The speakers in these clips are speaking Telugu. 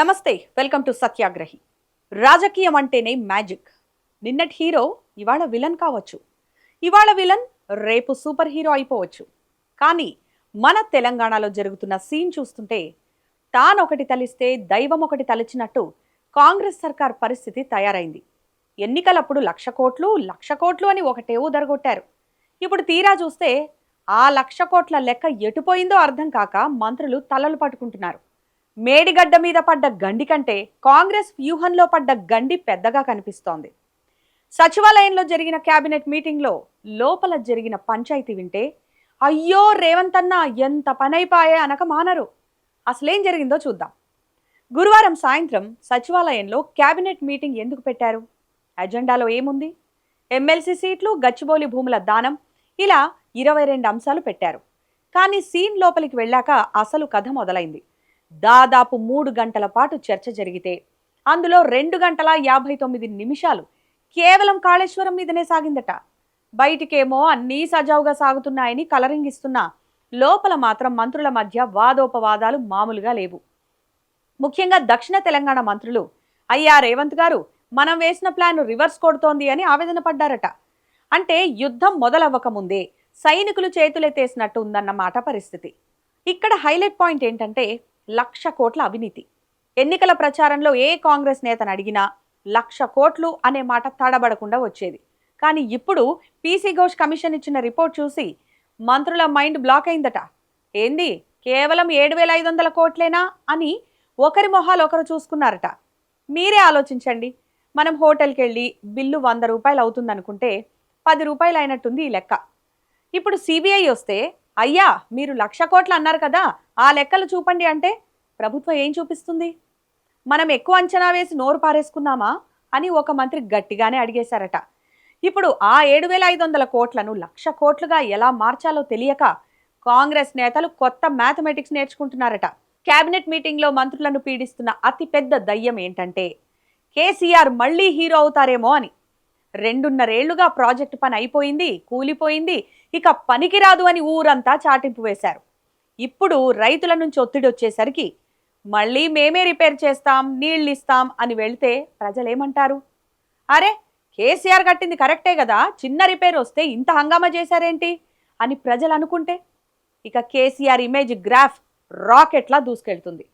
నమస్తే, వెల్కమ్ టు సత్యాగ్రహి. రాజకీయం అంటేనే మ్యాజిక్. నిన్నటి హీరో ఇవాళ విలన్ కావచ్చు, ఇవాళ విలన్ రేపు సూపర్ హీరో అయిపోవచ్చు. కానీ మన తెలంగాణలో జరుగుతున్న సీన్ చూస్తుంటే తానొకటి తలిస్తే దైవం ఒకటి తలిచినట్టు కాంగ్రెస్ సర్కార్ పరిస్థితి తయారైంది. ఎన్నికలప్పుడు 1,00,00,000 అని ఒకటే ఊదరగొట్టారు. ఇప్పుడు తీరా చూస్తే ఆ 1,00,00,000 లెక్క ఎటుపోయిందో అర్థం కాక మంత్రులు తలలు పట్టుకుంటున్నారు. మేడిగడ్డ మీద పడ్డ గండి కంటే కాంగ్రెస్ వ్యూహంలో పడ్డ గండి పెద్దగా కనిపిస్తోంది. సచివాలయంలో జరిగిన కేబినెట్ మీటింగ్లో లోపల జరిగిన పంచాయతీ వింటే అయ్యో రేవంత్ అన్న ఎంత పనైపాయే అనక మానరు. అసలేం జరిగిందో చూద్దాం. గురువారం సాయంత్రం సచివాలయంలో కేబినెట్ మీటింగ్ ఎందుకు పెట్టారు? అజెండాలో ఏముంది? ఎమ్మెల్సీ సీట్లు, గచ్చిబౌలి భూముల దానం, ఇలా 22 అంశాలు పెట్టారు. కానీ సీన్ లోపలికి వెళ్ళాక అసలు కథ మొదలైంది. దాదాపు 3 గంటల పాటు చర్చ జరిగితే అందులో 2 గంటల 59 నిమిషాలు కేవలం కాళేశ్వరం మీదనే సాగిందట. బయటికేమో అన్నీ సజావుగా సాగుతున్నాయని కలరింగ్ ఇస్తున్నా లోపల మాత్రం మంత్రుల మధ్య వాదోపవాదాలు మామూలుగా లేవు. ముఖ్యంగా దక్షిణ తెలంగాణ మంత్రులు అయ్యా రేవంత్ గారు, మనం వేసిన ప్లాన్ రివర్స్ కొడుతోంది అని ఆవేదన పడ్డారట. అంటే యుద్ధం మొదలవ్వకముందే సైనికులు చేతులెత్తేసినట్టు ఉందన్నమాట పరిస్థితి. ఇక్కడ హైలైట్ పాయింట్ ఏంటంటే 1,00,00,000 కోట్ల అవినీతి. ఎన్నికల ప్రచారంలో ఏ కాంగ్రెస్ నేతను అడిగినా 1,00,00,000 కోట్లు అనే మాట తడబడకుండా వచ్చేది. కానీ ఇప్పుడు పీసీ ఘోష్ కమిషన్ ఇచ్చిన రిపోర్ట్ చూసి మంత్రుల మైండ్ బ్లాక్ అయిందట. ఏంది కేవలం 7,500 కోట్లేనా అని ఒకరి మొహాలు ఒకరు చూసుకున్నారట. మీరే ఆలోచించండి, మనం హోటల్కి వెళ్ళి బిల్లు 100 రూపాయలు అవుతుందనుకుంటే 10 రూపాయలు అయినట్టుంది ఈ లెక్క. ఇప్పుడు సిబిఐ వస్తే అయ్యా మీరు 1,00,00,000 కోట్లు అన్నారు కదా, ఆ లెక్కలు చూపండి అంటే ప్రభుత్వం ఏం చూపిస్తుంది? మనం ఎక్కువ అంచనా వేసి నోరు పారేసుకున్నామా అని ఒక మంత్రి గట్టిగానే అడిగేశారట. ఇప్పుడు ఆ 7,500 కోట్లను 1,00,00,000 కోట్లుగా ఎలా మార్చాలో తెలియక కాంగ్రెస్ నేతలు కొత్త మ్యాథమెటిక్స్ నేర్చుకుంటున్నారట. కేబినెట్ మీటింగ్లో మంత్రులను పీడిస్తున్న అతి పెద్ద దయ్యం ఏంటంటే కేసీఆర్ మళ్లీ హీరో అవుతారేమో అని. 2.5 ఏళ్లుగా ప్రాజెక్టు పని అయిపోయింది, కూలిపోయింది, ఇక పనికిరాదు అని ఊరంతా చాటింపు వేశారు. ఇప్పుడు రైతుల నుంచి ఒత్తిడి వచ్చేసరికి మళ్ళీ మేమే రిపేర్ చేస్తాం, నీళ్ళు ఇస్తాం అని వెళ్తే ప్రజలేమంటారు? అరే కేసీఆర్ కట్టింది కరెక్టే కదా, చిన్న రిపేర్ వస్తే ఇంత హంగామా చేశారేంటి అని ప్రజలు అనుకుంటే ఇక కేసీఆర్ ఇమేజ్ గ్రాఫ్ రాకెట్లా దూసుకెళ్తుంది.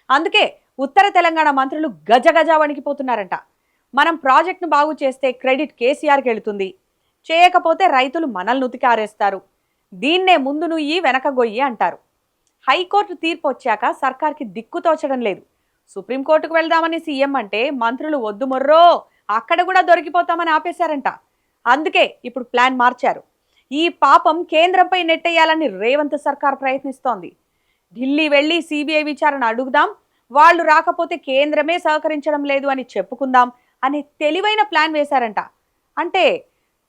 అందుకే ఉత్తర తెలంగాణ మంత్రులు గజగజ వణికిపోతున్నారంట. మనం ప్రాజెక్టును బాగు చేస్తే క్రెడిట్ కేసీఆర్కి వెళుతుంది, చేయకపోతే రైతులు మనల్ని ఉతికారేస్తారు, దీన్నే ముందు నుయ్యి వెనక గొయ్యి అంటారు. హైకోర్టు తీర్పు వచ్చాక సర్కార్కి దిక్కు తోచడం లేదు. సుప్రీంకోర్టుకు వెళ్దామని సీఎం అంటే మంత్రులు వద్దు మొర్రో, అక్కడ కూడా దొరికిపోతామని ఆపేశారంట. అందుకే ఇప్పుడు ప్లాన్ మార్చారు. ఈ పాపం కేంద్రంపై నెట్టేయాలని రేవంత్ సర్కార్ ప్రయత్నిస్తోంది. ఢిల్లీ వెళ్ళి సిబిఐ విచారణ అడుగుదాం, వాళ్ళు రాకపోతే కేంద్రమే సహకరించడం లేదు అని చెప్పుకుందాం అనే తెలివైన ప్లాన్ వేశారంట. అంటే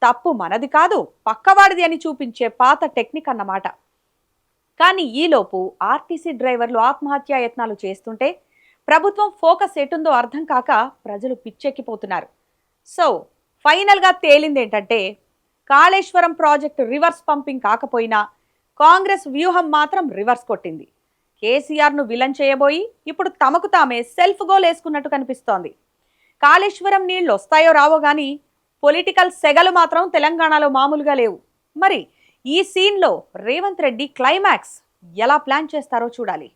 తప్పు మనది కాదు, పక్కవాడిది అని చూపించే పాత టెక్నిక్ అన్నమాట. కానీ ఈలోపు ఆర్టీసీ డ్రైవర్లు ఆత్మహత్యా యత్నాలు చేస్తుంటే ప్రభుత్వం ఫోకస్ ఎటుందో అర్థం కాక ప్రజలు పిచ్చెక్కిపోతున్నారు. సో ఫైనల్గా తేలింది ఏంటంటే కాళేశ్వరం ప్రాజెక్టు రివర్స్ పంపింగ్ కాకపోయినా కాంగ్రెస్ వ్యూహం మాత్రం రివర్స్ కొట్టింది. కేసీఆర్ను విలన్ చేయబోయి ఇప్పుడు తమకు తామే సెల్ఫ్ గోల్ వేసుకున్నట్టు కనిపిస్తోంది. కాళేశ్వరం నీళ్లు వస్తాయో రావో గానీ పొలిటికల్ సెగలు మాత్రం తెలంగాణలో మామూలుగా లేవు. మరి ఈ సీన్లో రేవంత్ రెడ్డి క్లైమాక్స్ ఎలా ప్లాన్ చేస్తారో చూడాలి.